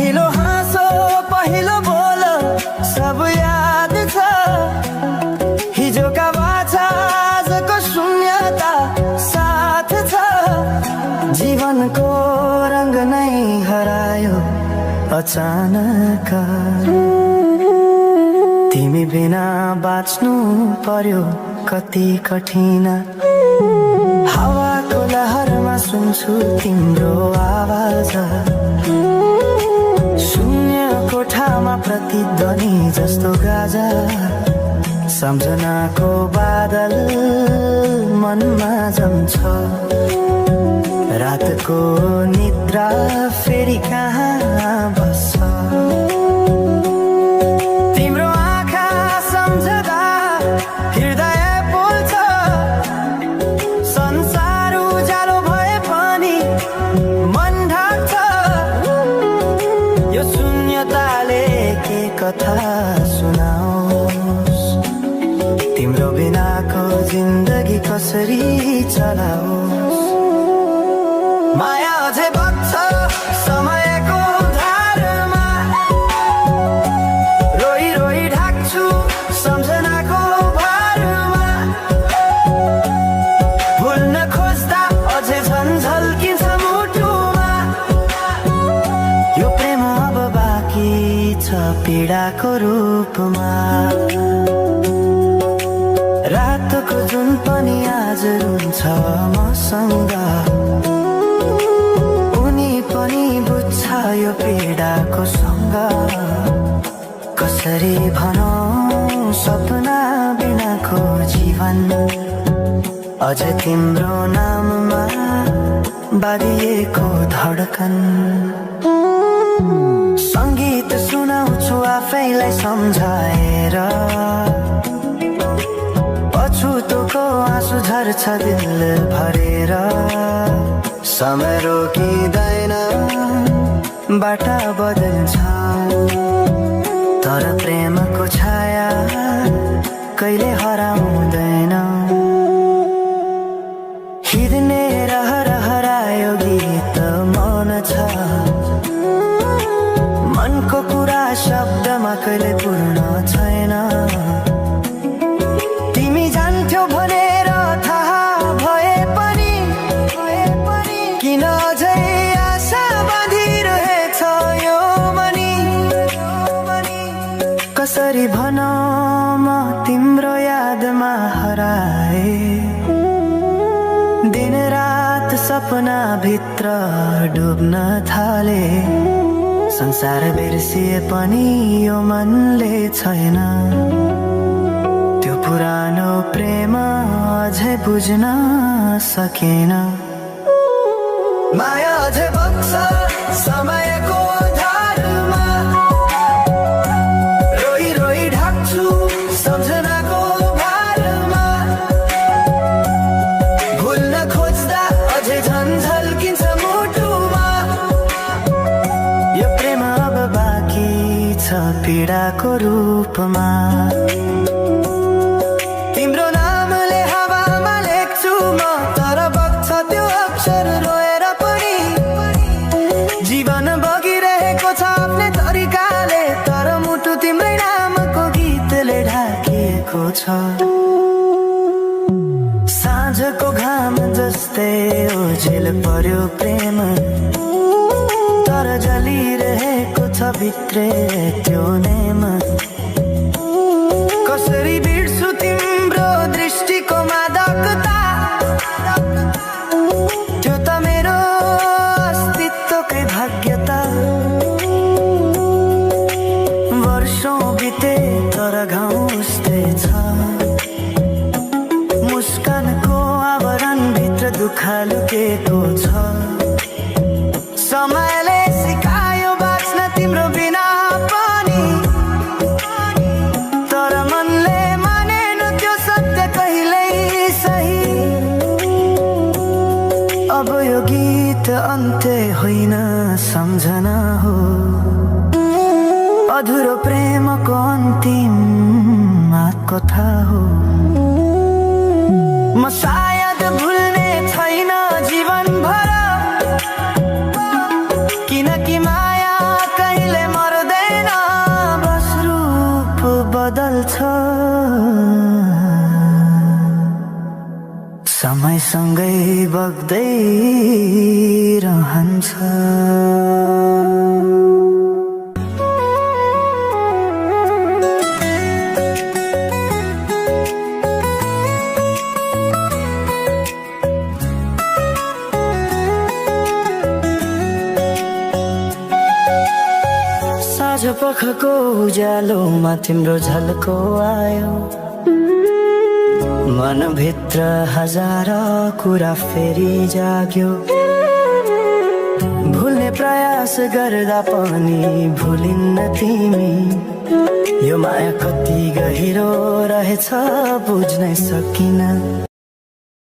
पहिलो हाँसो पहिलो बोल सब याद छ। हिजोका बाछा आजको शून्यता साथ छ। जीवनको रंग नै हरायो अचानक। तिमी बिना बाँच्नु पर्यो कति कठिन। हावाको लहरमा सुन्छु तिम्रो आवाज। शून्य कोठामा प्रतिध्वनि जस्तो गाजा। सम्झनाको बादल मनमा जम्छ। रातको निद्रा फेरि कहाँ बस्छ। तिम्रो आँखा सम्झदा हृदय पोल्छ। संसार उज्यालो भए पनि मन ढाक्छ। यो शून्यताले के कथा सुनाओस्। तिम्रो बिनाको जिन्दगी कसरी चलाओस्। माया अझै बग्छ समयको धारमा। रोई रोई ढाक्छु सम्झनाको भारमा। भुल्न खोज्दा अझै झन्झल्किन्छ मुटुमा। यो प्रेम अब बाँकी छ पीडाको रूपमा। रातको जुन पनि आज रुन्छ मसँग। पनि बुझ्छ यो पीडाको सँग। कसरी भनौं सपना बिनाको जीवन। अझ तिम्रो नाममा बाँधिएको धडकन। संगीत सुनाउँछु आफैलाई सम्झाएर। अछुतोको आँसु झर्छ दिल भरेर। समय रोकिँदैन बाटा बदल्छ। तर प्रेमको छाया कहिले हराउँदैन। हिँड्ने रहर हरायो गीत मौन छ। मनको कुरा शब्दमा कहिले पूर्ण छैन। तिमी जान्थ्यौ भनेर थाहा भए पनि किन अझै आशा बाँधिरहेछ यो मनी। कसरी भनौं म तिम्रो यादमा हराए। दिन रात सपना भित्र डुब्न थाले। संसार बिर्सिए पनि यो मनले छैन। त्यो पुरानो प्रेम अझै बुझ्न सकेन। माया अझै बग्छ समयको धारमा। रोई रोई ढाक्छु सम्झनाको भारमा। भुल्न खोज्दा अझै झन्झल्किन्छ मुटुमा। यो प्रेम अब बाँकी छ पीडाको रूपमा। तिम्रो नामले हावामा लेख्छु म तर बग्छ त्यो अक्षर रोएर पनि। जीवन बगिरहेको छ आफ्नै तरिकाले। तर मुटु तिम्रै नामको गीतले ढाकिएको छ। साँझको घाम जस्तै ओझेल पर्यो प्रेम। तर जलिरहेको छ भित्रै त्यो नेम। कसरी बिर्सु तिम्रो दृष्टिको मादकता। त्यो त मेरो अस्तित्वकै भाग्यता। वर्षौं बिते तर घाउ उस्तै छ। मुस्कानको आवरण भित्र दुःख लुकेको छ। समयले सिकायो बाँच्न तिम्रो बिना पनि। तर मनले मानेन त्यो सत्य कहिल्यै सही। अब यो गीत अन्त्य होइन सम्झना हो। अधुरो प्रेमको अन्तिम कथा हो। म सायद भुल्ने छैन जीवन भर। किनकि माया कहिले सँगै बग्दै रहन्छ। साँझ पखको उज्यालोमा तिम्रो झल्को आयो, मनभित्र हजार कुरा फेरि जाग्यो। भुल्ने प्रयास गर्दा पनि भुलिन्न तिमी, यो माया कति गहिरो रहेछ बुझ्नै सकिन।